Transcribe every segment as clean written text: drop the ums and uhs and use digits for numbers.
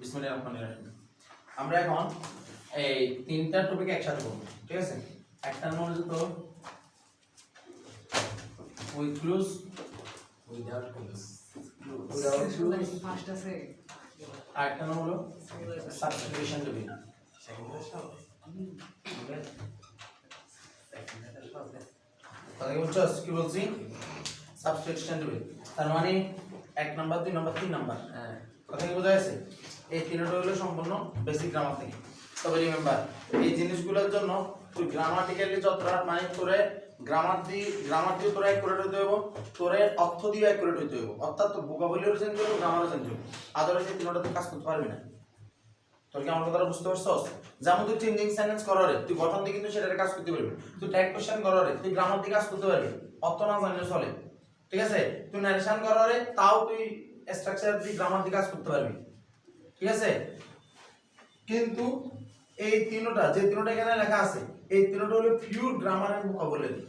বিসমিল্লাহির রহমানির রহিম। আমরা এখন এই তিনটা টপিক একসাথে করব, ঠিক আছে? একটা নাম হলো তো with clues, without clues, first আছে আর একটা নাম হলো সাবস্টিটিউশন টপিক। কথা কি বুঝছস? কি বলছি? সাবস্টিটিউশন টপিক তার মানে 1 নাম্বার 2 নাম্বার 3 নাম্বার। কথা কি বোঝা যাচ্ছে? এই তিনটা হলো সম্পূর্ণ বেসিক গ্রামার থেকে। তবে রিমেম্বার এই জিনিসগুলোর জন্য তুই গ্রামাটিক্যালি যতটা মানে তোরে গ্রামার দিয়ে তোরা অ্যাকুরেট হইতে হবে, তোরে অর্থ দিয়ে অ্যাকুরেট হইতে হবে। অর্থাৎ তোর ভোকাবুলারি জানতে হবে, গ্রামারও জানতে হবে। আদারওয়াইজ এই তিনটা তুই কাজ করতে পারবি না। তোর কি আমার কথাটা বুঝতে পারছস? যেমন তুই চেঞ্জিং সেন্টেন্স করারে তুই গঠন দিয়ে কিন্তু সেটার কাজ করতে পারবি। তুই টাইপ কোশ্চেন করারে তুই গ্রামার দিয়ে কাজ করতে পারবি, অর্থ না জানলে চলে। ঠিক আছে? তুই নারেশন করারে তাও তুই স্ট্রাকচার দিয়ে গ্রামার দিয়ে কাজ করতে পারবি। ঠিক আছে? কিন্তু এই তিনটা যে তিনটা এখানে লেখা আছে এই তিনটা হলো পিওর গ্রামার এন্ড ভোকাবুলারি।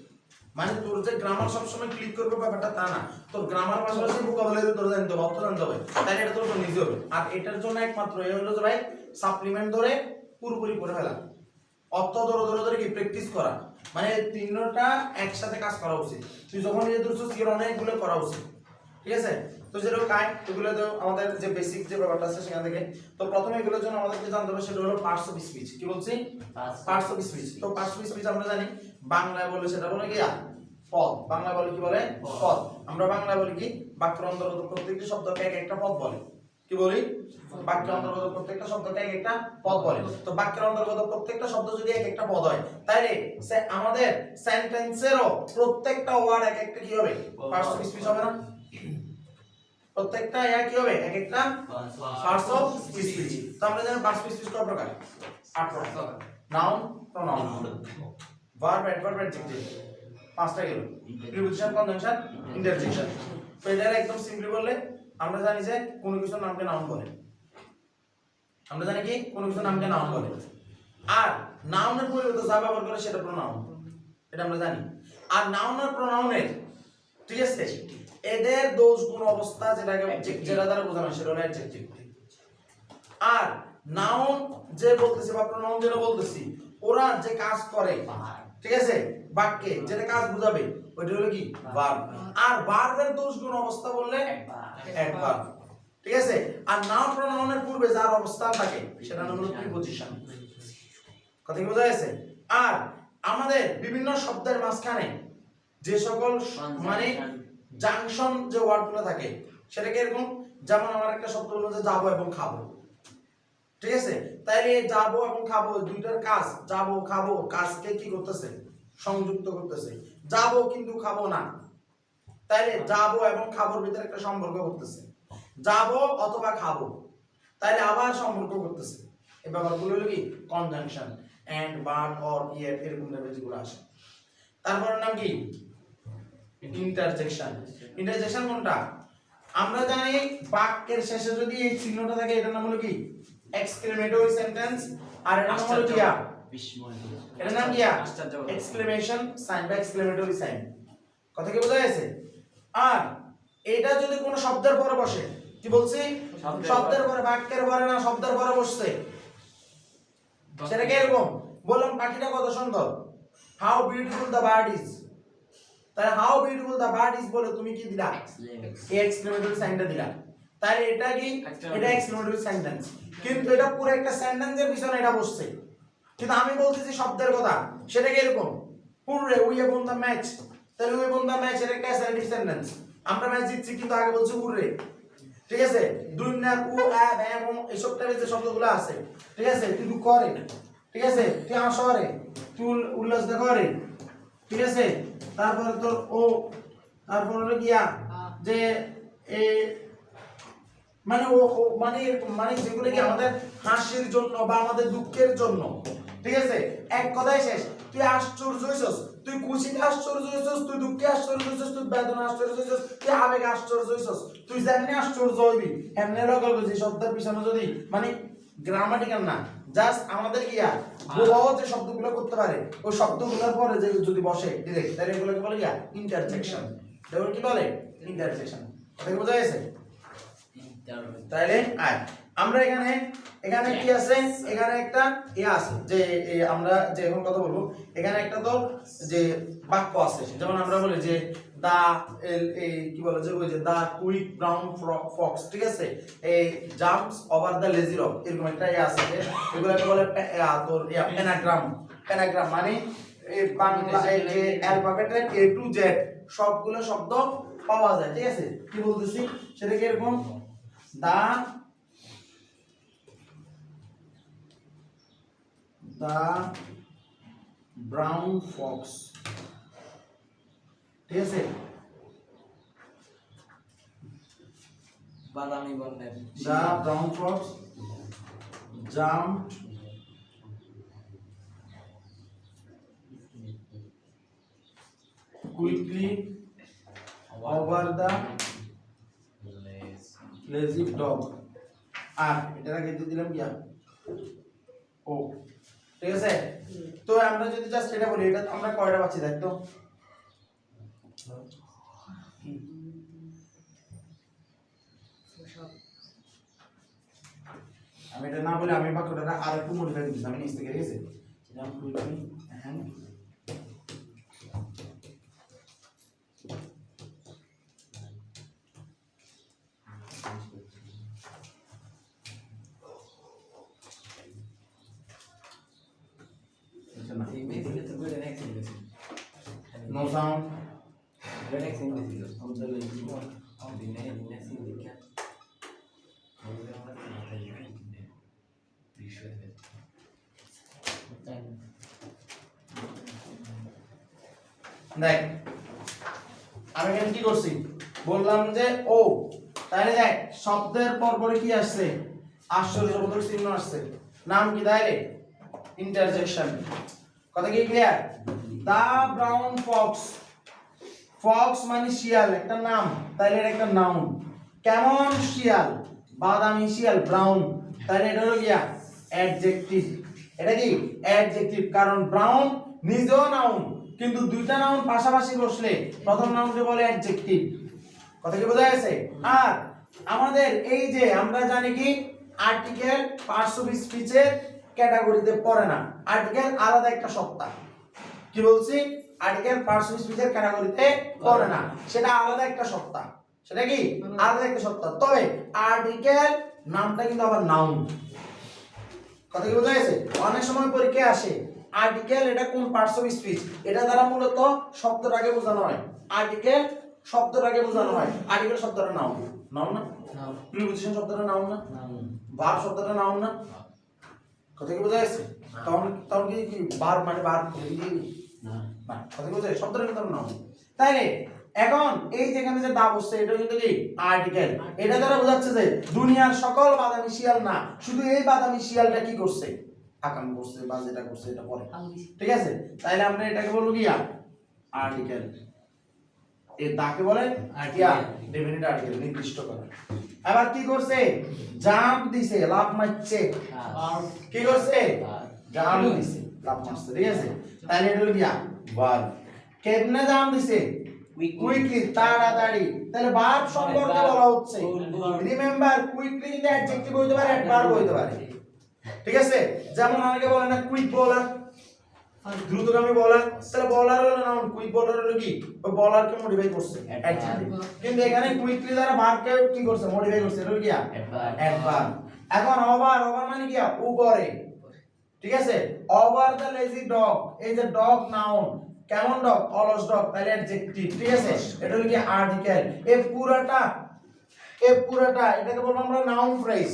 মানে তোর যে গ্রামার সব সময় ক্লিক করবে ব্যাপারটা তা না, তোর গ্রামার পাশাপাশি ভোকাবুলারি তোর জানতে হবে, অর্থ জানতে হবে, তাহলে এটা তোর নিজে হবে। আর এটার জন্য একমাত্র এই হলো যে ভাই সাপ্লিমেন্ট ধরে পুরোপুরি করে ফেলা, অর্থ ধরে কি প্র্যাকটিস করা, মানে তিনটা একসাথে কাজ করা উচিত। তুই যখন এই দুটো সির অনেকগুলো করা উচিত। ঠিক আছে? তো যেরকম কাই এগুলো তো আমাদের যে বেসিক যে ব্যাপারটা আছে সেখান থেকে। তো প্রথমে এগুলোর জন্য আমাদেরকে জানতে হবে সেটা হলো পার্টস অফ স্পিচ। কি বলছি? Parts of speech. তো পার্টস অফ স্পিচ আমরা জানি বাংলায় বলে সেটা বলে কি পদ। বাংলা বলে কি বলে? পদ। আমরা বাংলায় বলি কি বাক্যের অন্তর্গত প্রত্যেকটি শব্দকে এক একটা পদ বলে। কি বলি? বাক্যের অন্তর্গত প্রত্যেকটা শব্দকে এক একটা পদ বলে। তো বাক্যের অন্তর্গত প্রত্যেকটা শব্দ যদি এক একটা পদ হয় তাহলে আমাদের সেন্টেন্সেরও প্রত্যেকটা ওয়ার্ড এক একটা কি হবে? পার্টস অফ স্পিচ হবে না? প্রত্যেকটা কি হবে? এক একটা পার্টস অফ স্পিচ। তো আমরা জানি পার্টস অফ স্পিচ কত প্রকার? 8 প্রকার। Noun, pronoun, verb, adverb, adjective. পাঁচটা গেল। Preposition, conjunction, interjection. তো এটা একদম সিম্পলি বললে আমরা জানি যে কোন কিছুর নামকে নাউন বলে। আমরা জানি কি কোন কিছুর নামকে নাউন বলে। আর নাউনের পরিবর্তে যা ব্যবহার করে সেটা প্রোনাউন। এটা আমরা জানি। আর নাউন আর প্রোনাউনের ঠিক আছে এদের দোষ গুণ অবস্থা যেটা দ্বারা বোঝানো সেটা হলো অ্যাডজেক্টিভ। আর নাউন যে বলতেছি বা প্রোনাউন যেটা বলতেছি ওরা যে কাজ করে ঠিক আছে বাক্যে যেটা কাজ বোঝাবে ওইটা হলো কি ভার্ব। আর ভার্বের দোষ গুণ অবস্থা বললে অ্যাডভার্ব। ঠিক আছে? আর নাউন প্রোনাউনের পূর্বে যার অবস্থান থাকে সেটা নাম হলো প্রিপোজিশন। কথা কি বোঝা গেছে? আর আমাদের বিভিন্ন শব্দের মাঝখানে যে সকল মানে জাংশন যে ওয়ার্ডগুলো থাকে সেটা কি এরকম, যেমন আমার একটা শব্দ হলো যে যাবো এবং খাবো। ঠিক আছে? তাইলে যাবো এবং খাবো দুইটার কাজ, যাবো খাবো কাজকে কি করতেছে? সংযুক্ত করতেছে। যাবো কিন্তু খাবো না, তাইলে যাবো এবং খাবোর ভিতরে একটা সম্পর্ক করতেছে। যাবো অথবা খাবো তাইলে আবার সম্পর্ক করতেছে। এই ব্যাপারগুলো হলো কি conjunction, and, but, or, yet এরকম টাইপের যেগুলো আসে। তারপর নাম কি ইন্টারজেকশন। ইন্টারজেকশন কোনটা? আমরা জানি বাক্যের শেষে যদি এই চিহ্নটা থাকে এটার নাম হলো কি এক্সক্লেমেটরি সেন্টেন্স। আর এটার নাম হলো কি এটার নাম কি এক্সক্লেমেশন সাইন বা এক্সক্লেমেটরি সাইন। কথা কি বোঝা গেছে? আর এটা যদি কোনো শব্দের পরে বসে, কি বলছি? শব্দের পরে, বাক্যের পরে না, শব্দের পরে বসছে সেটা কি এরকম বললাম পাখিটা কত সুন্দর, how beautiful the bird is. তাহলে how beautiful the bird is বলে তুমি কি দিলা? এই এক্সক্লেমেটরি সাইনটা দিলা। তাহলে এটা কি? এটা এক্সক্লেমেটরি সেন্টেন্স। কিন্তু এটা পুরো একটা সেন্টেন্সের পিছনে এটা বসছে। কিন্তু আমি বলতেছি শব্দের কথা সেটা কি এরকম hurray we have won the match. তাহলে we have won the match এটা একটা অ্যাসার্টিভ সেন্টেন্স। আমরা ম্যাচ জিতছি কিন্তু আগে বলছি হুররে। ঠিক আছে? দুই না উ আ এবং এই সব টাইপের যে শব্দগুলো আছে ঠিক আছে তুই করে ঠিক আছে তুই আসরে তুই উল্লাস করে ঠিক আছে। তারপরে তোর ও তারপর হলো গিয়া যে এ মানে ও মানে মানে যেগুলো কি আমাদের হাসির জন্য বা আমাদের দুঃখের জন্য। ঠিক আছে? এক কথায় শেষ, তুই আশ্চর্য হইছস, তুই খুশিতে আশ্চর্য হইছস, তুই দুঃখে আশ্চর্য হইছস, তুই বেদনা আশ্চর্য হইছস, তুই আবেগে আশ্চর্য হইছস, তুই যেমনি আশ্চর্য হইবি এমনি লগল যে শব্দের পিছনে যদি মানে গ্রামাটিক্যাল না জাস্ট আমাদের গিয়া বহু যে শব্দগুলো করতে পারে ওই শব্দগুলোর পরে যে যদি বসে ডাইরেক্ট তাহলে এগুলোকে বলে গিয়া ইন্টারজেকশন। এগুলো কি বলে? ইন্টারজেকশন। এটা কি বোঝা গেছে? তাহলে আয় আমরা এখানে এখানে কি আছে এখানে একটা আছে যে আমরা যে এখন কথা বলবো এখানে একটা তো যে বাক্য আছে যেমন আমরা বলি যে দা কি বলে যে ওই যে দা কুইক ব্রাউন ফক্স ঠিক আছে এই jumps over the lazy rock এরকম একটা আছে যে এগুলোকে বলে তোর প্যানাগ্রাম মানে এই বাংলা এই যে অ্যালফাবেটের A to Z সবগুলো শব্দ পাওয়া যায় ঠিক আছে কি বলতেছি সেটা কি এরকম দা ব্রাউন ফক্স ঠিক আছে বাদামি বর্ণের the brown fox jumped quickly over the lazy dog আর এটা আগে দিয়ে দিলাম কি ও ঠিক আছে তো আমরা যদি জাস্ট এটা বলি এটা আমরা কয়টা পাচ্ছি দেখ তো আমি এটা না বলে আমি বাক্যটা আর একটু মডিফাই করতেছি আমি নিচ থেকে ঠিক আছে যেমন কুইকলি এন্ড no sound দেখ আমি এখানে কি করছি বললাম যে ও তাহলে দেখ শব্দের পরপরে কি আসছে আশ্চর্যবোধক চিহ্ন আসছে নাম কি তাহলে ইন্টারজেকশন কথা কি ক্লিয়ার দা ব্রাউন ফক্স ফক্স মানে শিয়াল একটা নাম তাহলে এটা একটা নাউন কেমন শিয়াল বাদামি শিয়াল ব্রাউন তাহলে এটা হলো গিয়া অ্যাডজেক্টিভ এটা কি অ্যাডজেক্টিভ কারণ ব্রাউন নিজেও নাউন কিন্তু দুইটা নাউন পাশাপাশি বসলে প্রথম নাউনকে বলে অ্যাডজেক্টিভ কথা কি বোঝা গেছে আর আমাদের এই যে আমরা জানি কি আর্টিকেল পার্টস অফ স্পিচের ক্যাটাগরিতে পড়ে না আর্টিকেল আলাদা একটা সত্তা কি বলছি আর্টিকেল পার্টস অফ স্পিচের ক্যাটাগরিতে পড়ে না সেটা আলাদা একটা সত্তা সেটা কি আলাদা একটা সত্তা তবে আর্টিকেল নামটা কিন্তু আবার নাউন কথা কি বোঝা গেছে অনেক সময় পরীক্ষায় আসে আর্টিকেল এটা কোন পার্টস অফ স্পিচ এটা দ্বারা মূলত শব্দটাকে বোঝানো হয় আর্টিকেল শব্দটাকে বোঝানো হয় আর্টিকেল শব্দটা নাউন নাউন না প্রিপজিশন শব্দটা নাউন না ভার্ব শব্দটা নাউন না কথা কি বোঝা গেছে তখন কি ভার্ব মানে ভার্ব না কথা কি বোঝা গেছে শব্দটা কিন্তু নাউন তাইলে এখন এই যেখানে যে দা বসছে এটা কিন্তু কি আর্টিকেল এটা দ্বারা বোঝাচ্ছে যে দুনিয়ার সকল বাদামি শিয়াল না শুধু এই বাদামি শিয়ালটা কি করছে আকাম করছে বা যেটা করছে এটা পরে ঠিক আছে তাইলে আমরা এটাকে বলবো কি আর্টিকেল এই দাকে বলে আর্টিকেল ডেফিনিট আর্টিকেল নির্দিষ্ট করা আবার কি করছে জাম্প দিছে লাফ মারছে কি করছে জাম্প দিছে লাফ মারছে ঠিক আছে তাইলে এটা হলো কি ভার্ব কেমনে জাম্প দিছে কুইকলি তাড়াতাড়ি তাহলে ভার্ব সম্পর্কে বলা হচ্ছে রিমেম্বার কুইকলি কিন্তু অ্যাডজেক্টিভ হইতে পারে অ্যাডভার্ব হইতে পারে ঠিক আছে যেমন অনেকে বলে না কুইক বোলার দ্রুতগামী বোলার তাহলে বোলার হলো নাউন কুইক বোলার হলো কি ওই বোলারকে মডিফাই করছে অ্যাডজেক্টিভ কিন্তু এখানে কুইকলি দ্বারা ভার্বকে কি করছে মডিফাই করছে এটা হলো কি অ্যাডভার্ব এখন ওভার মানে কি উপরে ঠিক আছে ওভার দ্য লেজি ডগ এই যে ডগ নাউন কেমন ডগ অলস ডগ তাহলে অ্যাডজেক্টিভ ঠিক আছে এটা হলো কি আর্টিকেল এই পুরাটা এটাকে বলবো আমরা নাউন ফ্রেজ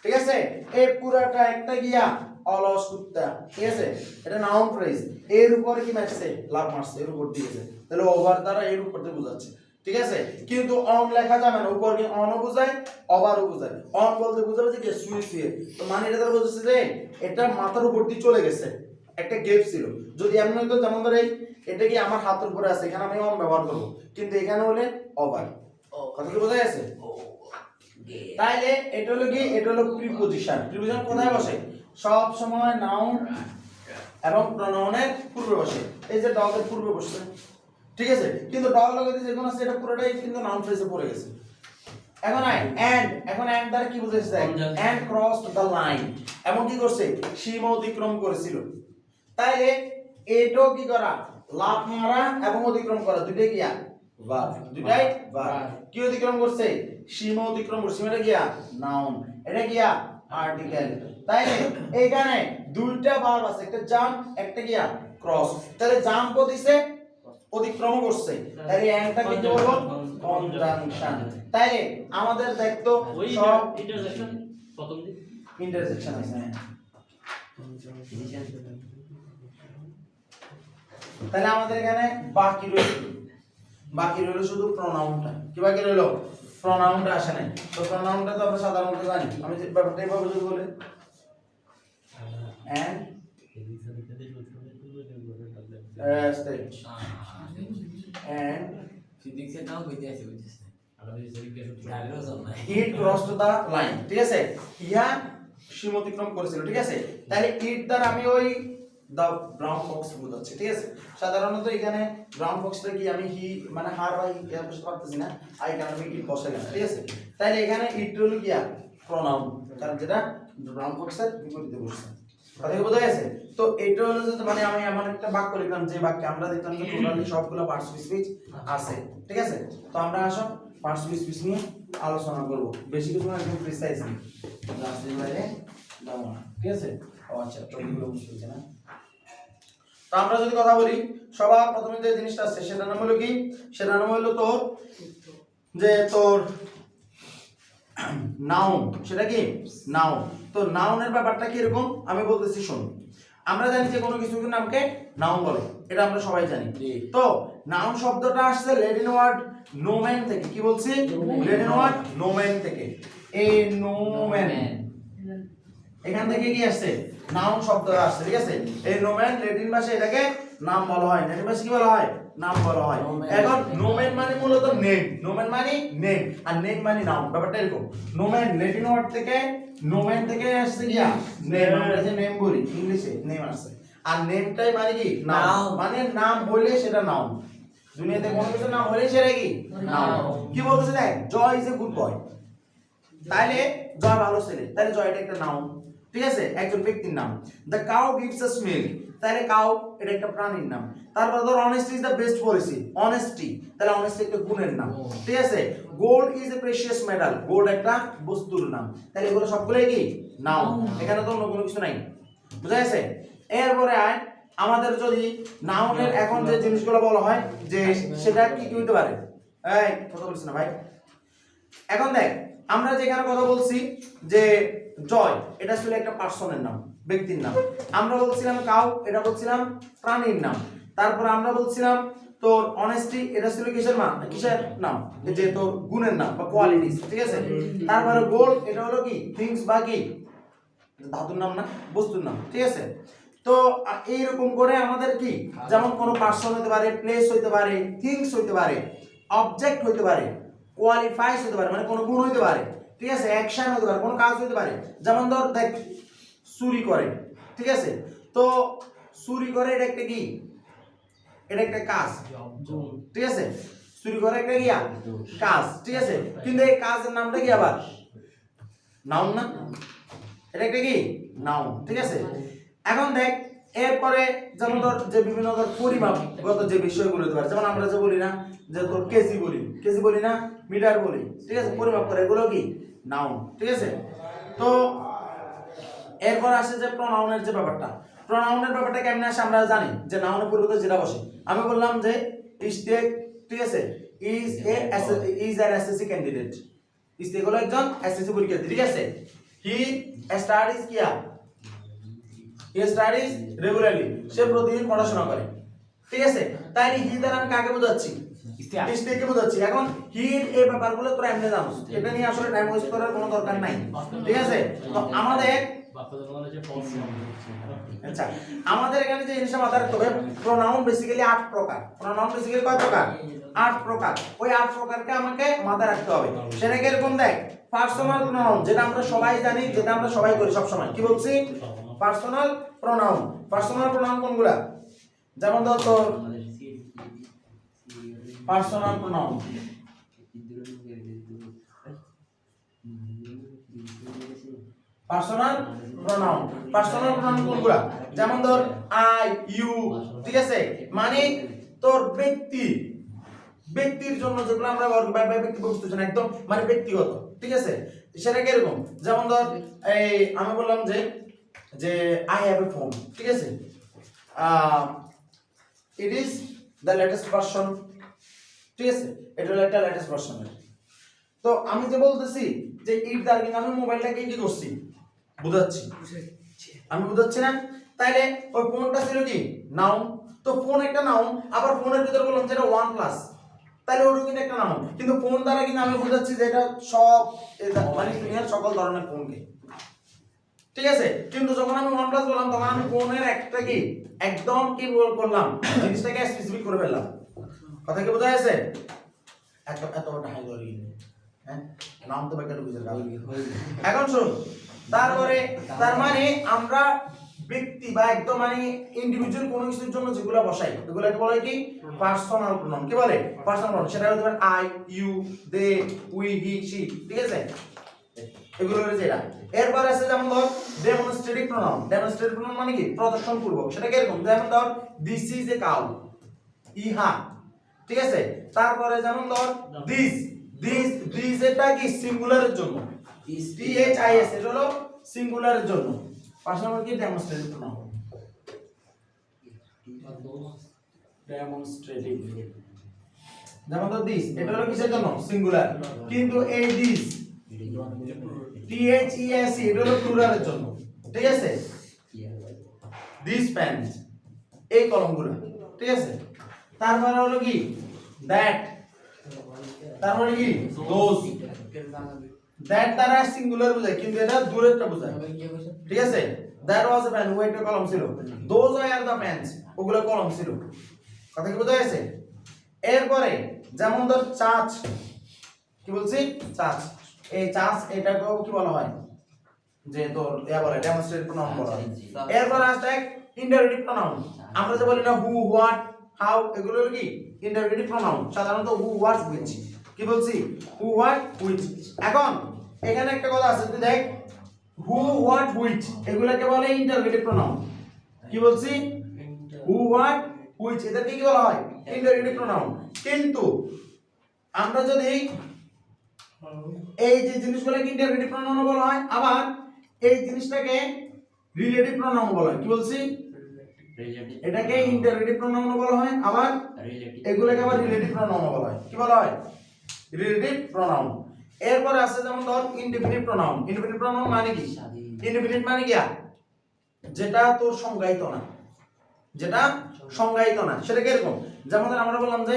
ঠিক আছে এই পুরাটা একটা গিয়া অলস কুত্তা ঠিক আছে এটা নাউন ফ্রেজ এর উপরে কি মারছে লাভ মারছে এর উপর দিয়েছে তাহলে ওভার দ্বারা এর উপর দিয়ে বোঝাচ্ছে ঠিক আছে কিন্তু অন লেখা যাবে না উপর কি অনও বোঝায় ওভারও বোঝায় অন বলতে বোঝাবে যে শুয়ে তো মানে এটা দ্বারা বোঝাচ্ছে যে এটা মাথার উপর দিয়ে চলে গেছে একটা গ্যাপ ছিল যদি এমন হতো যেমন ধরে এটা কি আমার হাতের উপরে আছে এখানে আমি অন ব্যবহার করব কিন্তু এখানে হলে ওভার কথা কি বোঝা গেছে তাইলে এটা হলো কি এটা হলো প্রিপজিশন কোথায় বসে সব সময় নাউন এবং প্রোনাউনের পূর্বে বসে এই যে ডগ এর পূর্বে বসছে ঠিক আছে কিন্তু ডগ লগে যে কোন আছে এটা পুরোটাই কিন্তু নাউন ফ্রেজে পড়ে গেছে এখন and দ্বারা কি বুঝাইছে and crossed the line এমন কি করছে সীমা অতিক্রম করেছিল তাইলে এটাও কি করা লাফ মারা এবং অতিক্রম করা দুইটাই কি ভার্ব দুইটাই ভার্ব কি অতিক্রম করছে সীমা অতিক্রম করছে এটা কি নাউন এটা কি আর্টিকেল তাইলে এখানে দুইটা ভার্ব আছে একটা জাম্প একটা কি ক্রস তাহলে জাম্প দিছে অতিক্রম করছে তাহলে এন্ডটা কি বলবো কনজাংশন তাইলে আমাদের দেখতো সব ইন্টারসেকশন প্রথম দিক ইন্টারসেকশন আছে তাহলে আমাদের এখানে বাকি রইল শুধু প্রোনাউনটা কি বাকি রইল প্রোনাউনটা আসে নাই তো প্রোনাউনটা তো আমরা সাধারণত জানি আমি যে ব্যাপারটা এইভাবে যদি বলি and and ফিজিক্সে নাও কইতে আছে বুঝছিস it crossed the line ঠিক আছে ইয়া সীমা অতিক্রম করেছিল ঠিক আছে তাহলে it দ্বারা আমি ওই দা ব্রাউন বক্স বোঝাচ্ছি ঠিক আছে সাধারণত এখানে ব্রাউন বক্সটা কি আমি হি মানে হার বা হি বুঝতে পারতেছি না আই কারণ আমি ইট বসে গেল ঠিক আছে তাহলে এখানে ইট হলো কি প্রোনাউন কারণ যেটা ব্রাউন বক্সের বিপরীতে বসছে কথা কি বোঝা গেছে তো এটা হলো যে মানে আমি এমন একটা বাক্য লিখলাম যে বাক্যে আমরা দেখলাম যে টোটালি সবগুলো পার্টস অফ স্পিচ আছে ঠিক আছে তো আমরা আসো পার্টস অফ স্পিচ নিয়ে আলোচনা করব বেশি কিছু না একদম প্রিসাইজলি জাস্টের বাইরে দাও না ঠিক আছে ও আচ্ছা তো এগুলো বুঝতে না তো আমরা যদি কথা বলি সবার প্রথমে যে জিনিসটা আছে সেটার নাম হলো কি সেটার নাম হলো তোর যে তোর নাউন সেটা কি নাউন তো নাউনের ব্যাপারটা কি এরকম আমি বলতেছি শোন আমরা জানি যে কোনো কিছুর নামকে নাউন বলে এটা আমরা সবাই জানি তো নাউন শব্দটা আসছে ল্যাটিন ওয়ার্ড নোমেন থেকে কি বলছি ল্যাটিন ওয়ার্ড নোমেন থেকে এই নোমেন এখান থেকে কি আসছে নাউন শব্দ আসছে ঠিক আছে এই নোমেন ল্যাটিন ভাষায় এটাকে নাম বলা হয় ল্যাটিন ভাষায় কি বলা হয় নাম বলা হয় এখন নোমেন মানে মূলত নেম নোমেন মানে নেম আর নেম মানে নাউন ব্যাপারটা এরকম নোমেন ল্যাটিন ওয়ার্ড থেকে নোমেন থেকে আসছে কি নেম আমরা যে নেম বলি ইংলিশে নেম আসছে আর নেমটাই মানে কি নাউন মানে নাম হইলে সেটা নাউন দুনিয়াতে কোনো কিছু নাম হইলে সেটা কি নাউন কি বলতেছে দেখ জয় ইজ এ গুড বয় তাইলে জয় ভালো ছেলে তাইলে জয় এটা একটা নাউন ঠিক আছে একজন ব্যক্তির নাম the cow gives us milk তাহলে কাউ এটা একটা প্রাণীর নাম তারপর ধর honesty is the best policy honesty তাহলে অনেস্টি একটা গুণের নাম ঠিক আছে gold is a precious metal gold একটা বস্তুর নাম তাহলে এগুলো সবগুলোই কি নাউন এখানে তো অন্য কোনো কিছু নাই বুঝা গেছে এরপরে আয় আমাদের যদি নাউনের এখন যে জিনিসগুলো বলা হয় যে সেটা কি কি হতে পারে এই কথা বলছিস না ভাই এখন দেখ আমরা যেখানে কথা বলছি যে জয় এটা ছিল একটা পার্সনের নাম ব্যক্তির নাম আমরা বলছিলাম কাউ এটা বলছিলাম প্রাণীর নাম তারপর আমরা বলছিলাম তোর অনেস্টি এটা ছিল কিসের নাম যে তোর গুণের নাম বা কোয়ালিটিস ঠিক আছে তারপরে গোল্ড এটা হলো কি থিংস বা কি ধাতুর নাম না বস্তুর নাম ঠিক আছে তো এইরকম করে আমাদের কি যেমন কোনো পার্সন হতে পারে প্লেস হইতে পারে থিংস হইতে পারে অবজেক্ট হইতে পারে কোয়ালিফাইস হতে পারে মানে কোনো গুণ হইতে পারে ঠিক আছে অ্যাকশন হতে পারে কোনো কাজ হতে পারে যেমন ধর দেখ চুরি করে ঠিক আছে তো চুরি করে এটা একটা কি এটা একটা কাজ ঠিক আছে চুরি করে একটা কি কাজ ঠিক আছে কিন্তু এই কাজের নামটা কি আবার নাউন না এটা একটা কি নাউন ঠিক আছে এখন দেখ এরপরে যেমন ধর যে বিভিন্ন ধর পরিমাপগত যে বিষয়গুলো হতে পারে যেমন আমরা যে বলি না যে তোর কেজি বলি না মিটার বলি ঠিক আছে পরিমাপ করে এগুলো কি নাউন ঠিক আছে তো এরপর আসে যে প্রোনাউনের যে ব্যাপারটা প্রোনাউনের ব্যাপারটা কেমনে আসে আমরা জানি যে নাউনের পরিবর্তে যেটা বসে আমি বললাম যে ইস্টেক ঠিক আছে ইজ অ্যান এসএসসি ক্যান্ডিডেট ইস্টেক হলো একজন এসএসসি পরীক্ষার্থী ঠিক আছে হি স্টাডিজ কিয়া হি স্টাডিজ রেগুলারলি সে প্রতিদিন পড়াশোনা করে ঠিক আছে তাই হি দ্বারা আমি কাকে বোঝাচ্ছি ইস্টেককে বোঝাচ্ছি এখন হি এই ব্যাপারগুলো তোরা এমনি জানোস এটা নিয়ে আসলে টাইম ওয়েস্ট করার কোনো দরকার নাই ঠিক আছে তো আমাদের আচ্ছা আমাদের এখানে যে জিনিসটা মাথায় রাখতে হবে প্রোনাউন বেসিক্যালি 8 প্রকার প্রোনাউন বেসিক্যালি কয় প্রকার 8 প্রকার ওই 8 প্রকারকে আমাকে মাথায় রাখতে হবে সেটা কি এরকম দেখ পার্সোনাল প্রোনাউন যেটা আমরা সবাই জানি যেটা আমরা সবাই করি সব সময় কি বলছি পার্সোনাল প্রোনাউন কোনগুলা যেমন ধর তোর personal pronoun personal pronoun. Personal pronoun কোনগুলা? যেমন ধর আই, ইউ, ঠিক আছে, মানে তোর ব্যক্তির জন্য যেগুলো আমরা ব্যক্তি বস্তুর জন্য একদম মানে ব্যক্তিগত, ঠিক আছে, সেটা কিরকম? যেমন ধর এই আমি বললাম যে আই হ্যাভ এ ফোন, ঠিক আছে, it is the latest version, ঠিক আছে, এটা হলো একটা লেটেস্ট ভার্সনের। তো আমি যে বলতেছি যে ইট দ্বারা কিন্তু আমি মোবাইলটাকে কি করছি? বুঝাচ্ছি। আমি বুঝাচ্ছি না? তাইলে ওই ফোনটা ছিল কি নাউন। তো ফোন একটা নাউন, আবার ফোনের ভিতরে বললাম যেটা ওয়ান প্লাস, তাহলে ওটা কিন্তু একটা নাউন। কিন্তু ফোন দ্বারা কিন্তু আমি বুঝাচ্ছি যে এটা সব মানে দুনিয়ার সকল ধরনের ফোনকে, ঠিক আছে। কিন্তু যখন আমি ওয়ান প্লাস বললাম তখন আমি ফোনের একটা কি একদম কি করলাম, জিনিসটাকে স্পেসিফিক করে ফেললাম। কথা কি বোঝা যাচ্ছে? এত বড় হাই ধরে গেল, হ্যাঁ, নাম তো বেকার বুঝে গেল। এখন শুন, তারপরে তার মানে আমরা ব্যক্তি বা একদম মানে ইন্ডিভিজুয়াল কোনো কিছুর জন্য যেগুলো বসাই এগুলোকে বলে কি পার্সোনাল প্রোনাউন। কি বলে? Personal pronoun. সেটা হতে পারে I, you, they, we, he, she, ঠিক আছে, এগুলো হচ্ছে যেটা। এরপর আছে যেমন ধর ডেমনস্ট্রেটিভ প্রোনাউন। ডেমনস্ট্রেটিভ প্রোনাউন মানে কি প্রদর্শন পূর্বক। সেটা কি এরকম? যেমন ধর দিস ইজ এ কাউ, ইহা, ঠিক আছে। তারপরে যেমন ধর দিস এটা কি সিঙ্গুলারের জন্য, টি এইচ আই এস, এটা হলো সিঙ্গুলারের জন্য। পার্সোনাল কি ডেমনস্ট্রেটিভ প্রোনাউন। ডেমনস্ট্রেটিভ যেমন ধর দিস, এটা হলো কিসের জন্য? সিঙ্গুলার। কিন্তু এই this T H E S এটা হলো প্লুরালের জন্য, ঠিক আছে। দিস পেন্স, এই কলমগুলো, ঠিক আছে। তারপরে হলো কি দ্যাট, তারপরে কি দোজ। দ্যাট দ্বারা সিঙ্গুলার বোঝায় কিন্তু এটা দূরেরটা বোঝায়, ঠিক আছে। দ্যাট ওয়াজ এ পেন, ওইটা কলম ছিল। দোজ আর দ্য পেন্স, ওগুলো কলম ছিল। কথা কি বোঝা গেছে? এরপরে যেমন ধর চাচ, কি বলছি? চাচ। এই চাচ এটাকেও কি বলা হয়? যে তোর বলে ডেমনস্ট্রেটিভ প্রোনাউন বলা হয়। এরপর আসছে ইন্টারোগেটিভ প্রোনাউন। আমরা যে বলি না হু, হোয়াট, হাউ, এগুলো হলো কি ইন্টারোগেটিভ প্রোনাউন। সাধারণত হু, হোয়াট, হুইচ। কি বলছি? হু, হোয়াট, হুইচ। এখন এখানে একটা কথা আছে, তুই দেখ, হু, হোয়াট, হুইচ এগুলোকে বলে ইন্টারোগেটিভ প্রোনাউন। কি বলছি? হু, হোয়াট, হুইচ, এটাকে কি বলা হয়? Interrogative pronoun. কিন্তু আমরা যদি এই যে জিনিসগুলোকে ইন্টারোগেটিভ প্রোনাউন বলা হয়, আবার এই জিনিসটাকে রিলেটিভ প্রোনাউন বলা হয়। কি বলছি? এটাকে ইন্টারোগেটিভ প্রোনাউন বলা হয়, আবার এগুলোকে আবার রিলেটিভ প্রোনাউন বলা হয়। কি বলা হয়? Relative pronoun. এরপর আছে যেমন ধর ইনডিফিনিট প্রোনাউন। ইনডিফিনিট প্রোনাউন মানে কি? ইনডিফিনিট মানে কি? যেটা তোর সংজ্ঞায়িত না, যেটা সংজ্ঞায়িত না। সেটা কি এরকম? যেমন আমরা বললাম যে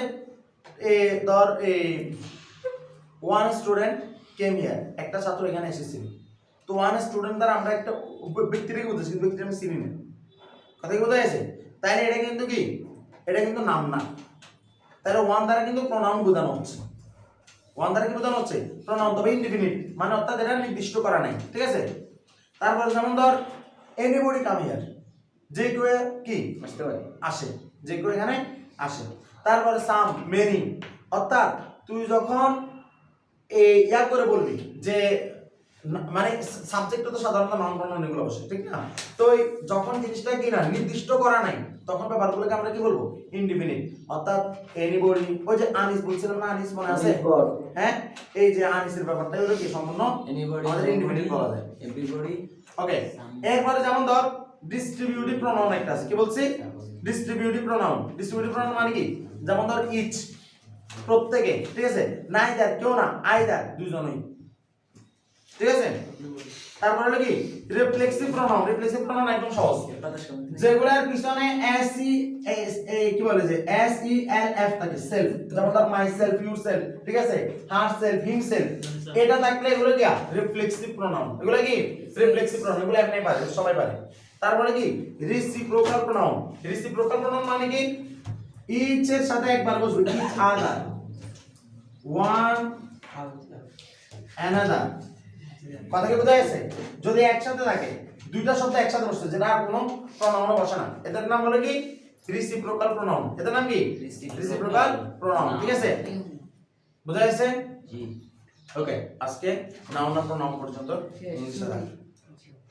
ধর ওয়ান স্টুডেন্ট কেম হিয়ার, একটা ছাত্র এখানে এসেছিল। তো ওয়ান স্টুডেন্ট দ্বারা আমরা একটা ব্যক্তিকে বুঝাচ্ছি, কিন্তু ব্যক্তিটা আমি চিনি না। কথা কি বোঝা গেছে? তাইলে এটা কিন্তু কি, এটা কিন্তু নাম না। তাহলে ওয়ান দ্বারা কিন্তু প্রোনাউন বোঝানো হচ্ছে। ওয়ান দ্বারা কি বোঝানো হচ্ছে? প্রোনাউন, তবে ইনডিফিনিট মানে অর্থাৎ এটা নির্দিষ্ট করা নাই, ঠিক আছে। তারপর যেমন ধর এনিবডি কাম হিয়ার, যে কেউ কি আসতে পারে, আসে, যে কেউ এখানে আসে। তারপরে সাম, মেনি, অর্থাৎ তুই যখন ইয়া করে বলবি যে মানে সাবজেক্টটা তো সাধারণত নাউন প্রোনাউন এগুলো বসে, ঠিক না? তো যখন জিনিসটা কি না নির্দিষ্ট করা নাই, তখন ব্যাপারগুলোকে আমরা কি বলবো? ইনডিফিনিট। অর্থাৎ এনিবডি, ওই যে আনিস বলছিলাম না, আনিস মনে আছে? হ্যাঁ, এই যে আনিসের ব্যাপারটা হলো কি সম্পূর্ণ আমাদের ইনডিফিনিট বলা যায়। এভরিবডি, ওকে। এরপরে যেমন ধর ডিস্ট্রিবিউটিভ প্রোনাউন একটা আছে। কি বলছি? Distributive pronoun. ডিস্ট্রিবিউটিভ প্রোনাউন মানে কি? যেমন ধর ইচ, প্রত্যেকে, ঠিক আছে। নাইদার, কেউ না, আইদার, দুজনেই, ঠিক আছে। তারপর হলো কি রিফ্লেক্সিভ প্রোনাউন। রিফ্লেক্সিভ প্রোনাউন একদম সহজ, যেগুলোর পিছনে এস ই কি বলে যে এস ই এল এফ থাকে, সেলফ, যেমন ধর মাই সেলফ, ইউর সেলফ, ঠিক আছে, হার সেলফ, হিম সেলফ, এটা থাকলে এগুলো কি রিফ্লেক্সিভ প্রোনাউন। এগুলো কি রিফ্লেক্সিভ প্রোনাউন, এগুলো আপনি পারে, সবাই পারে। তারপরে কি রেসিপ্রোকাল প্রোনাউন। রেসিপ্রোকাল প্রোনাউন মানে কি ইচ এর সাথে একবার বসবে, ইচ আদার, ওয়ান অ্যানাদার। কথা কি বোঝা গেছে? যদি একসাথে থাকে, দুইটা শব্দ একসাথে বসছে, যেটা আর কোনো প্রোনাউনে বসে না, এটার নাম হলো কি রেসিপ্রোকাল প্রোনাউন। এটার নাম কি রেসিপ্রোকাল প্রোনাউন, ঠিক আছে? বোঝা গেছে? জি, ওকে। আজকে নাউন আর প্রোনাউন পর্যন্ত ইনশাআল্লাহ।